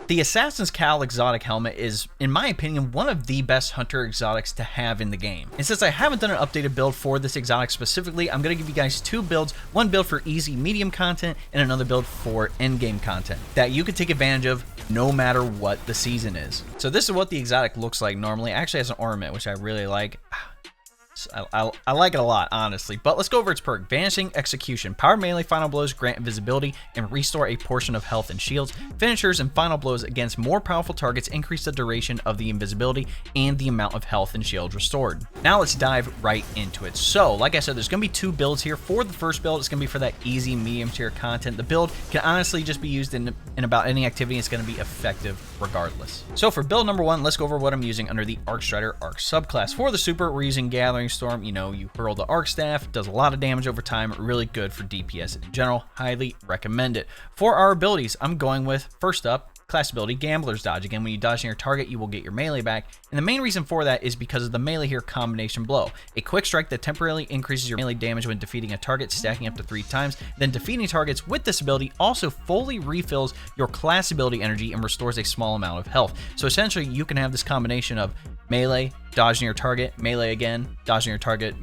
The Assassin's Cowl exotic helmet is, in my opinion, one of the best hunter exotics to have in the game. And since I haven't done an updated build for this exotic specifically, I'm going to give you guys two builds, one build for easy medium content and another build for endgame content that you can take advantage of no matter what the season is. So this is what the exotic looks like normally. It actually has an ornament, which I really like. I like it a lot, honestly. But let's go over its perk. Vanishing Execution. Powered melee final blows grant invisibility and restore a portion of health and shields. Finishers and final blows against more powerful targets increase the duration of the invisibility and the amount of health and shields restored. Now let's dive right into it. So, like I said, there's going to be two builds here. For the first build, it's going to be for that easy medium tier content. The build can honestly just be used in about any activity. It's going to be effective regardless. So for build number one, let's go over what I'm using under the Arc Arc Subclass. For the super, we're using Gathering Storm. You know, you hurl the arc staff, does a lot of damage over time, really good for DPS in general, highly recommend it. For our abilities, I'm going with, first up, class ability, Gambler's Dodge. Again, when you dodge near your target, you will get your melee back. And the main reason for that is because of the melee here, Combination Blow. A quick strike that temporarily increases your melee damage when defeating a target, stacking up to 3 times. Then defeating targets with this ability also fully refills your class ability energy and restores a small amount of health. So essentially, you can have this combination of melee, dodge near your target, melee again, dodge near your target.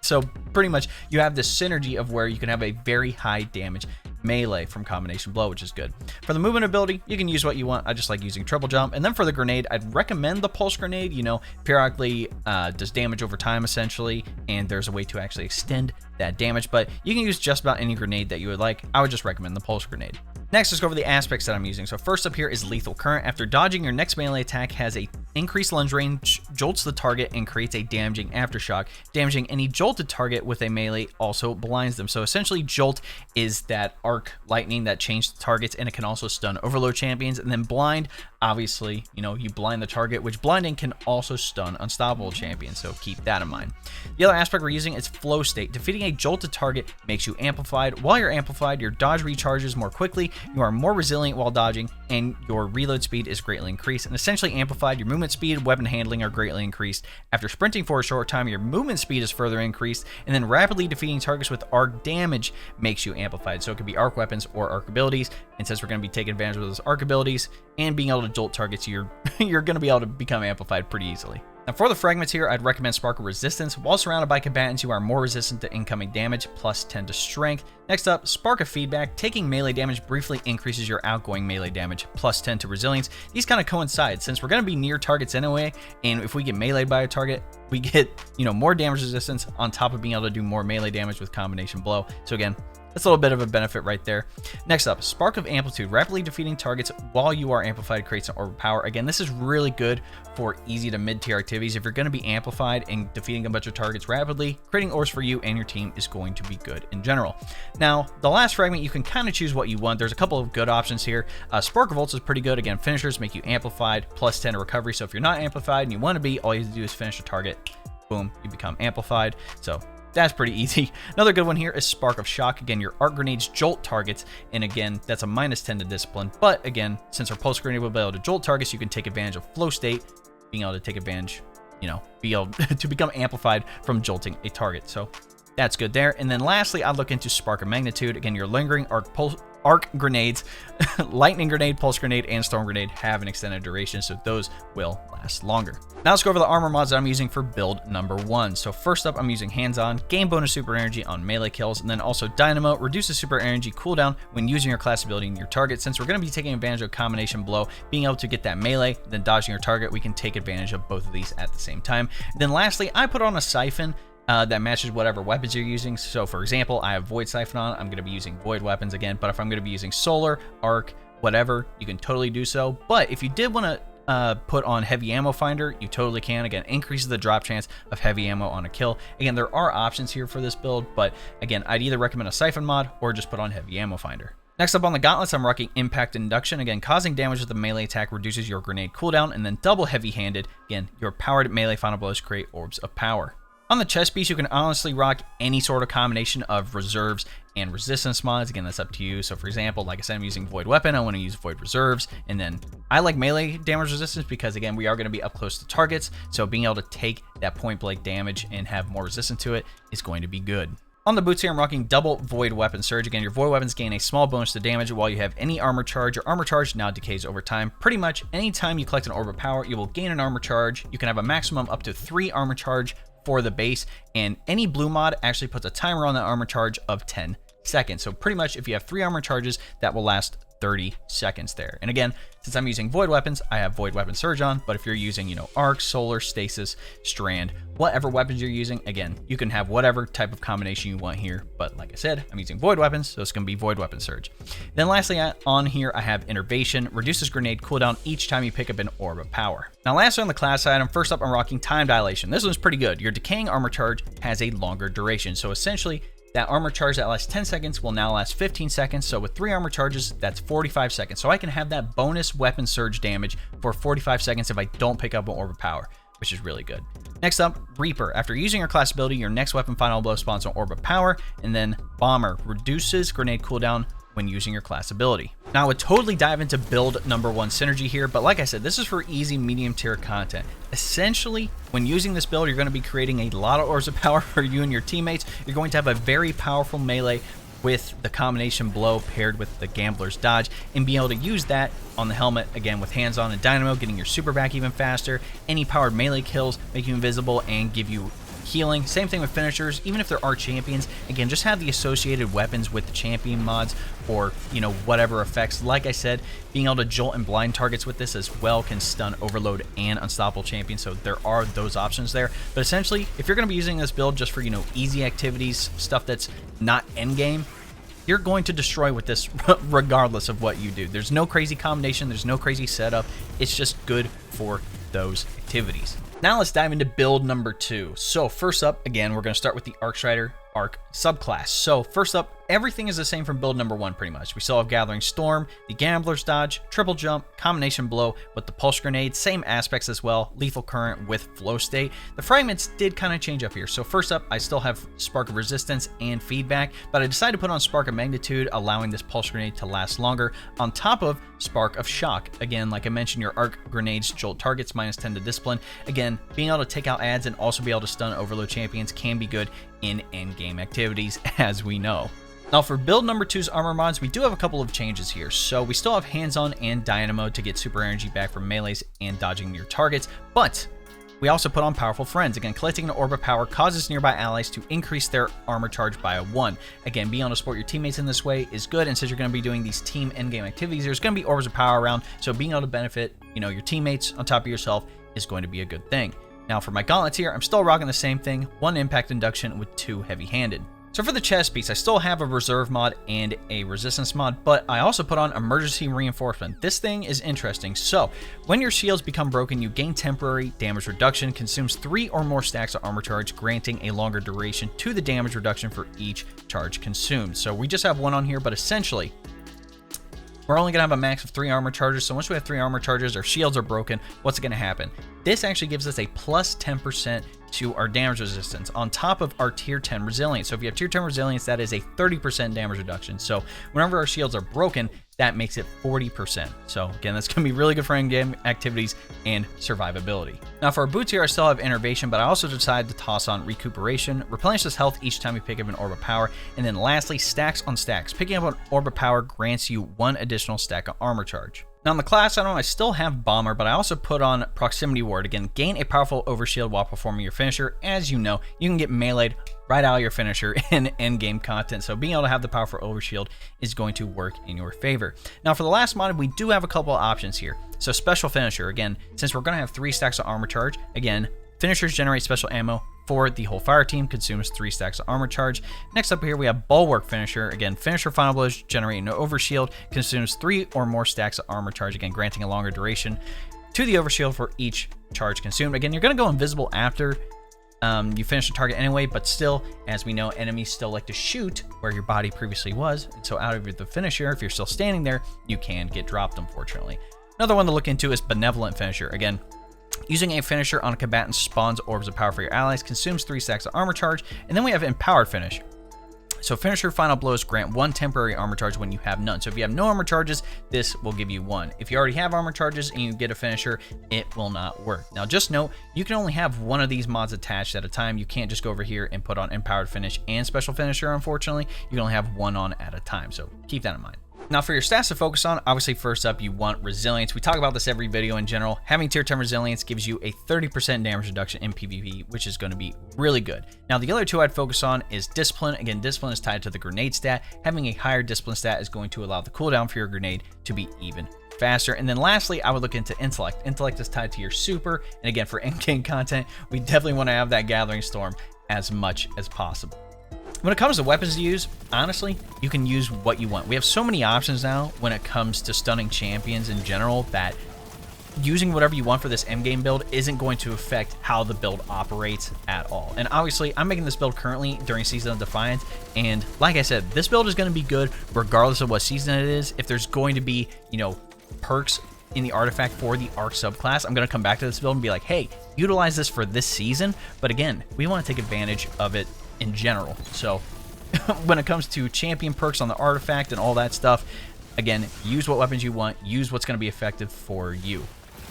So pretty much, you have this synergy of where you can have a very high damage melee from Combination Blow, which is good. For the movement ability, you can use what you want. I just like using Triple Jump. And then for the grenade, I'd recommend the Pulse Grenade. You know, periodically does damage over time, essentially, and there's a way to actually extend that damage, but you can use just about any grenade that you would like. I would just recommend the Pulse Grenade. Next, let's go over the aspects that I'm using. So first up here is Lethal Current. After dodging, your next melee attack has a increased lunge range, jolts the target, and creates a damaging aftershock. Damaging any jolted target with a melee also blinds them. So essentially, Jolt is that arc lightning that changed the targets, and it can also stun overload champions. And then Blind, obviously, you know, you blind the target, which blinding can also stun unstoppable champions. So keep that in mind. The other aspect we're using is Flow State. Defeating a jolted target makes you amplified. While you're amplified, your dodge recharges more quickly, you are more resilient while dodging, and your reload speed is greatly increased. And essentially amplified, your movement speed, weapon handling are greatly increased. After sprinting for a short time, your movement speed is further increased, and then rapidly defeating targets with arc damage makes you amplified. So it could be arc weapons or arc abilities, and since we're going to be taking advantage of those arc abilities and being able to jolt targets, you're going to be able to become amplified pretty easily. Now for the fragments here, I'd recommend Spark of Resistance. While surrounded by combatants, you are more resistant to incoming damage, plus 10 to strength. Next up, Spark of Feedback. Taking melee damage briefly increases your outgoing melee damage, plus 10 to resilience. These kind of coincide since we're going to be near targets anyway, and if we get meleeed by a target, we get, you know, more damage resistance on top of being able to do more melee damage with Combination Blow. So again, that's a little bit of a benefit right there. Next up, Spark of Amplitude. Rapidly defeating targets while you are amplified creates an orb of power. Again, this is really good for easy to mid-tier activities. If you're going to be amplified and defeating a bunch of targets rapidly, creating orbs for you and your team is going to be good in general. Now, the last fragment, you can kind of choose what you want. There's a couple of good options here. Spark Revolts is pretty good. Again, finishers make you amplified, plus 10 to recovery. So if you're not amplified and you want to be, all you have to do is finish a target. Boom, you become amplified. So that's pretty easy. Another good one here is Spark of Shock. Again, your arc grenades jolt targets, and again, that's a minus 10 to discipline. But again, since our pulse grenade will be able to jolt targets, you can take advantage of Flow State, being able to take advantage, you know, be able to become amplified from jolting a target. So that's good there. And then lastly, I'd look into Spark of Magnitude. Again, your lingering arc grenades, lightning grenade, pulse grenade, and storm grenade have an extended duration, so those will last longer. Now let's go over the armor mods that I'm using for build number one. So first up, I'm using Hands-On, gain bonus super energy on melee kills, and then also Dynamo, reduces super energy cooldown when using your class ability in your target. Since we're going to be taking advantage of Combination Blow, being able to get that melee, then dodging your target, we can take advantage of both of these at the same time. Then lastly, I put on a Siphon that matches whatever weapons you're using. So for example, I have Void Siphon on. I'm going to be using Void weapons again, but if I'm going to be using Solar, Arc, whatever, you can totally do so. But if you did want to put on Heavy Ammo Finder, you totally can. Again, increases the drop chance of heavy ammo on a kill. Again, there are options here for this build, but again, I'd either recommend a Siphon mod or just put on Heavy Ammo Finder. Next up on the gauntlets, I'm rocking Impact Induction. Again, causing damage with a melee attack reduces your grenade cooldown, and then double heavy-handed. Again, your powered melee final blows create orbs of power. On the chest piece, you can honestly rock any sort of combination of reserves and resistance mods. Again, that's up to you. So for example, like I said, I'm using Void Weapon. I want to use Void Reserves. And then I like melee damage resistance because, again, we are going to be up close to targets. So being able to take that point blank damage and have more resistance to it is going to be good. On the boots here, I'm rocking double Void Weapon Surge. Again, your Void Weapons gain a small bonus to damage while you have any armor charge. Your armor charge now decays over time. Pretty much anytime you collect an Orb of Power, you will gain an armor charge. You can have a maximum up to 3 armor charge for the base, and any blue mod actually puts a timer on that armor charge of 10 seconds. So pretty much if you have 3 armor charges, that will last 30 seconds there. And again, since I'm using Void Weapons, I have Void Weapon Surge on, but if you're using, you know, Arc, Solar, Stasis, Strand, whatever weapons you're using, again, you can have whatever type of combination you want here, but like I said, I'm using Void Weapons, so it's going to be Void Weapon Surge. Then lastly, on here, I have Innervation, reduces grenade cooldown each time you pick up an Orb of Power. Now lastly on the class item, first up I'm rocking Time Dilation. This one's pretty good. Your decaying armor charge has a longer duration, so essentially, that armor charge that lasts 10 seconds will now last 15 seconds. So with 3 armor charges, that's 45 seconds. So I can have that bonus weapon surge damage for 45 seconds if I don't pick up an Orb of Power, which is really good. Next up, Reaper. After using your class ability, your next weapon final blow spawns an Orb of Power. And then Bomber reduces grenade cooldown when using your class ability. Now I would totally dive into build number 1 synergy here, but like I said, this is for easy medium tier content. Essentially, when using this build, you're going to be creating a lot of Orbs of Power for you and your teammates. You're going to have a very powerful melee with the combination blow paired with the Gambler's Dodge, and be able to use that on the helmet, again with hands-on and dynamo, getting your super back even faster. Any powered melee kills make you invisible and give you healing. Same thing with finishers, even if there are champions. Again, just have the associated weapons with the champion mods, or, you know, whatever effects. Like I said, being able to jolt and blind targets with this as well can stun, overload, and unstoppable champions, so there are those options there. But essentially, if you're going to be using this build just for, you know, easy activities, stuff that's not endgame, you're going to destroy with this regardless of what you do. There's no crazy combination, there's no crazy setup, it's just good for those activities. Now let's dive into build number 2. So first up, again, we're going to start with the Arc Subclass. So first up, everything is the same from build number 1 pretty much. We still have Gathering Storm, the Gambler's Dodge, Triple Jump, Combination Blow with the Pulse Grenade, same aspects as well, Lethal Current with Flow State. The Fragments did kind of change up here. So first up, I still have Spark of Resistance and Feedback, but I decided to put on Spark of Magnitude, allowing this Pulse Grenade to last longer, on top of Spark of Shock. Again, like I mentioned, your Arc Grenades jolt targets, -10 to Discipline. Again, being able to take out adds and also be able to stun overload champions can be good in endgame activities, as we know. Now for build number 2's armor mods, we do have a couple of changes here. So we still have hands-on and dynamo to get super energy back from melees and dodging near targets, but we also put on Powerful Friends. Again, collecting an Orb of Power causes nearby allies to increase their armor charge by 1. Again, being able to support your teammates in this way is good, and since you're going to be doing these team endgame activities, there's going to be Orbs of Power around, so being able to benefit, you know, your teammates on top of yourself is going to be a good thing. Now for my gauntlets here, I'm still rocking the same thing, 1 impact induction with 2 heavy-handed. So for the chest piece, I still have a reserve mod and a resistance mod, but I also put on emergency reinforcement. This thing is interesting. So when your shields become broken, you gain temporary damage reduction, consumes 3 or more stacks of armor charge, granting a longer duration to the damage reduction for each charge consumed. So we just have 1 on here, but essentially we're only going to have a max of 3 armor charges. So once we have 3 armor charges, our shields are broken. What's going to happen? This actually gives us a plus 10% to our damage resistance on top of our tier 10 resilience. So if you have tier 10 resilience, that is a 30% damage reduction. So whenever our shields are broken, that makes it 40%. So again, that's going to be really good for in-game activities and survivability. Now for our boots here, I still have Innervation, but I also decided to toss on Recuperation, replenishes health each time you pick up an Orb of Power, and then lastly, Stacks on Stacks. Picking up an Orb of Power grants you 1 additional stack of armor charge. Now in the class item, I still have Bomber, but I also put on Proximity Ward. Again, gain a powerful overshield while performing your finisher. As you know, you can get meleeed right out of your finisher in endgame content, so being able to have the powerful overshield is going to work in your favor. Now for the last mod, we do have a couple of options here. So Special Finisher, again, since we're going to have 3 stacks of armor charge, again, finishers generate special ammo for the whole fire team, consumes 3 stacks of armor charge. Next up here, we have Bulwark Finisher. Again, finisher final blows generate no overshield, consumes 3 or more stacks of armor charge, again, granting a longer duration to the overshield for each charge consumed. Again, you're going to go invisible after you finish the target anyway, but still, as we know, enemies still like to shoot where your body previously was. And so out of the finisher, if you're still standing there, you can get dropped, unfortunately. Another one to look into is Benevolent Finisher. Again, using a finisher on a combatant spawns Orbs of Power for your allies, consumes 3 stacks of armor charge. And then we have Empowered Finish. So finisher final blows grant 1 temporary armor charge when you have none. So if you have no armor charges, this will give you 1. If you already have armor charges and you get a finisher, it will not work. Now just note, you can only have one of these mods attached at a time. You can't just go over here and put on empowered finish and special finisher, unfortunately. You can only have one on at a time, so keep that in mind. Now for your stats to focus on, obviously first up you want resilience. We talk about this every video in general. Having tier 10 resilience gives you a 30% damage reduction in PvP, which is going to be really good. Now the other two I'd focus on is discipline. Again, discipline is tied to the grenade stat. Having a higher discipline stat is going to allow the cooldown for your grenade to be even faster. And then lastly, I would look into intellect. Intellect is tied to your super, and again, for in-game content, we definitely want to have that gathering storm as much as possible. When it comes to weapons to use, honestly, you can use what you want. We have so many options now when it comes to stunning champions in general that using whatever you want for this endgame build isn't going to affect how the build operates at all. And obviously, I'm making this build currently during Season of Defiance, and like I said, this build is going to be good regardless of what season it is. If there's going to be, you know, perks in the artifact for the Arc Subclass, I'm going to come back to this build and be like, hey, utilize this for this season. But again, we want to take advantage of it in general. So when it comes to champion perks on the artifact and all that stuff, again, use what weapons you want, use what's going to be effective for you.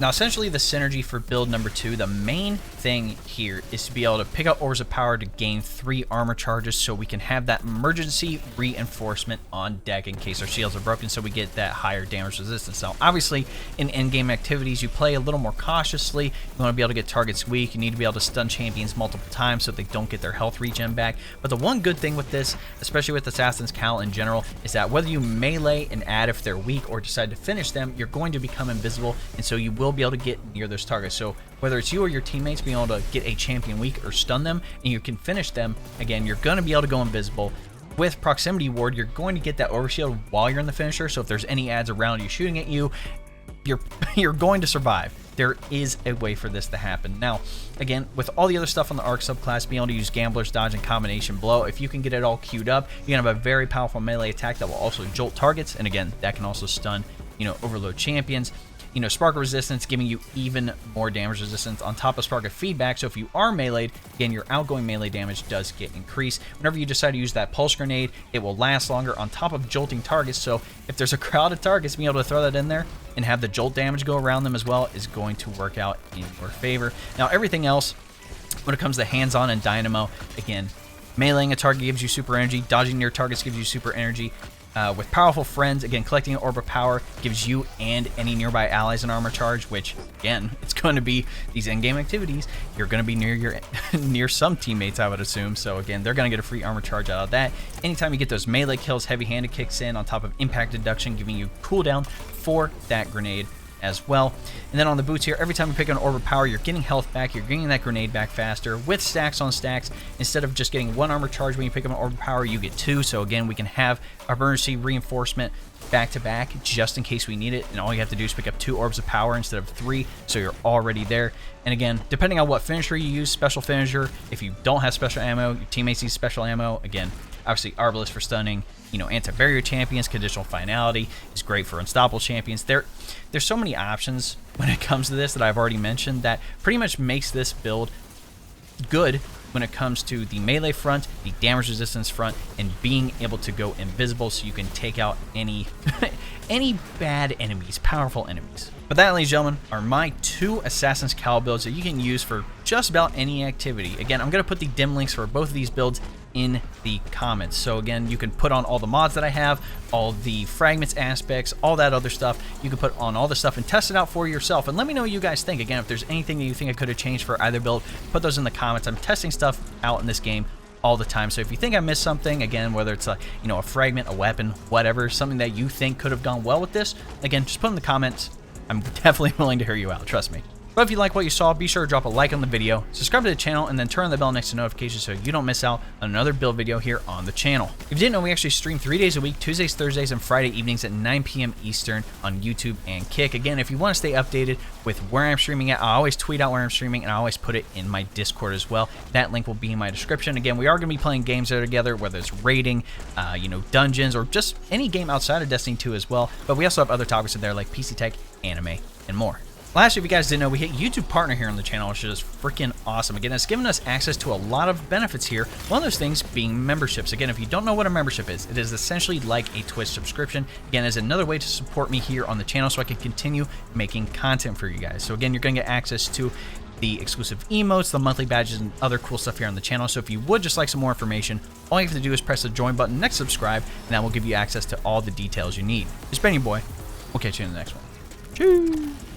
Now, essentially the synergy for build number 2, the main thing here is to be able to pick up Orbs of Power to gain 3 armor charges so we can have that emergency reinforcement on deck in case our shields are broken, so we get that higher damage resistance. Now, obviously, in in-game activities, you play a little more cautiously. You want to be able to get targets weak. You need to be able to stun champions multiple times so they don't get their health regen back. But the one good thing with this, especially with Assassin's Cowl in general, is that whether you melee and add if they're weak or decide to finish them, you're going to become invisible, and so you will be able to get near those targets. So whether it's you or your teammates being able to get a champion weak or stun them and you can finish them, again, you're going to be able to go invisible. With proximity ward, you're going to get that overshield while you're in the finisher, so if there's any ads around you shooting at you, you're going to survive. There is a way for this to happen. Now, again, with all the other stuff on the Arc Subclass, being able to use Gambler's Dodge and Combination Blow, if you can get it all queued up, you're going to have a very powerful melee attack that will also jolt targets, and again, that can also stun, you know, overload champions. You know, Spark of Resistance giving you even more damage resistance on top of Spark of Feedback, so if you are meleeed, again, your outgoing melee damage does get increased. Whenever you decide to use that Pulse Grenade, it will last longer on top of jolting targets, so if there's a crowd of targets, being able to throw that in there and have the jolt damage go around them as well is going to work out in your favor. Now, everything else, when it comes to hands-on and dynamo, again, meleeing a target gives you super energy, dodging near targets gives you super energy. With powerful friends, again, collecting an Orb of Power gives you and any nearby allies an armor charge, which, again, it's going to be these in-game activities. You're going to be near your near some teammates, I would assume. So, again, they're going to get a free armor charge out of that. Anytime you get those melee kills, heavy-handed kicks in on top of impact deduction, giving you cooldown for that grenade as well. And then on the boots here, every time you pick an Orb of Power, you're getting health back, you're getting that grenade back faster with stacks on stacks. Instead of just getting 1 armor charge when you pick up an Orb of Power, you get 2. So again, we can have emergency reinforcement back to back just in case we need it, and all you have to do is pick up 2 Orbs of Power instead of 3, so you're already there. And again, depending on what finisher you use, special finisher, if you don't have special ammo, your teammates need special ammo. Again, obviously Arbalest for stunning, you know, anti-barrier champions, conditional finality is great for unstoppable champions. There's so many options when it comes to this that I've already mentioned that pretty much makes this build good when it comes to the melee front, the damage resistance front, and being able to go invisible so you can take out any any bad enemies, powerful enemies. But that, ladies and gentlemen, are my 2 Assassin's Cowl builds that you can use for just about any activity. Again, I'm going to put the dim links for both of these builds in the comments. So again, you can put on all the mods that I have, all the fragments aspects, all that other stuff. You can put on all the stuff and test it out for yourself. And let me know what you guys think. Again, if there's anything that you think I could have changed for either build, put those in the comments. I'm testing stuff out in this game all the time. So if you think I missed something, again, whether it's a, you know, a fragment, a weapon, whatever, something that you think could have gone well with this, again, just put in the comments. I'm definitely willing to hear you out, trust me. But if you like what you saw, be sure to drop a like on the video, subscribe to the channel, and then turn on the bell next to notifications so you don't miss out on another build video here on the channel. If you didn't know, we actually stream 3 days a week, Tuesdays, Thursdays, and Friday evenings at 9 p.m. Eastern on YouTube and Kick. Again, if you want to stay updated with where I'm streaming at, I always tweet out where I'm streaming, and I always put it in my Discord as well. That link will be in my description. Again, we are going to be playing games there together, whether it's raiding, you know, dungeons, or just any game outside of Destiny 2 as well. But we also have other topics in there like PC tech, anime, and more. Lastly, if you guys didn't know, we hit YouTube Partner here on the channel, which is freaking awesome. Again, it's given us access to a lot of benefits here. One of those things being memberships. Again, if you don't know what a membership is, it is essentially like a Twitch subscription. Again, it's another way to support me here on the channel so I can continue making content for you guys. So again, you're going to get access to the exclusive emotes, the monthly badges, and other cool stuff here on the channel. So if you would just like some more information, all you have to do is press the join button next to subscribe, and that will give you access to all the details you need. It's been your boy. We'll catch you in the next one. Cheers.